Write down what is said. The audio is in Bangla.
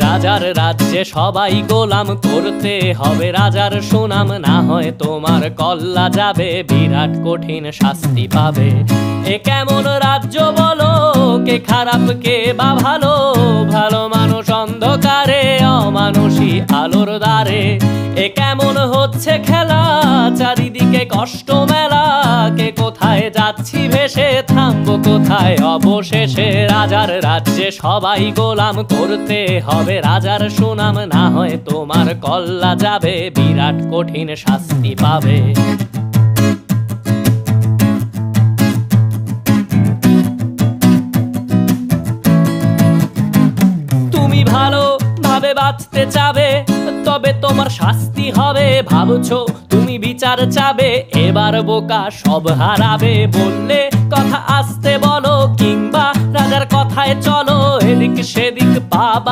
রাজার রাজ্যে সবাই গোলাম, করতে হবে রাজার সুনাম, না হয় তোমার কল্লা যাবে, বিরাট কঠিন শাস্তি পাবে। এ কেমন রাজ্য বলো, কে খারাপ কে বা ভালো, ভালো মানুষ অন্ধকারে, অমানুষী আলোর দ্বারে। এ কেমন হচ্ছে খেলা, চারিদিকে কষ্ট মেলা, কে কোথায় যাচ্ছি ভেসে, থামবো কোথায় অবশেষে। রাজার রাজ্যে সবাই গোলাম, করতে হবে রাজার সুনাম, না হয় তোমার কল্লা যাবে, বিরাট কঠিন শাস্তি পাবে। তুমি ভালো ভাবে বাঁচতে চাবে, তবে তোমার শাস্তি হবে। ভাবছো তুমি বিচার চাবে, এবার বোকা সব হারাবে। বললে কথা আসতে বলো, কিংবা রাজার কথায় চলো, এদিক সেদিক পা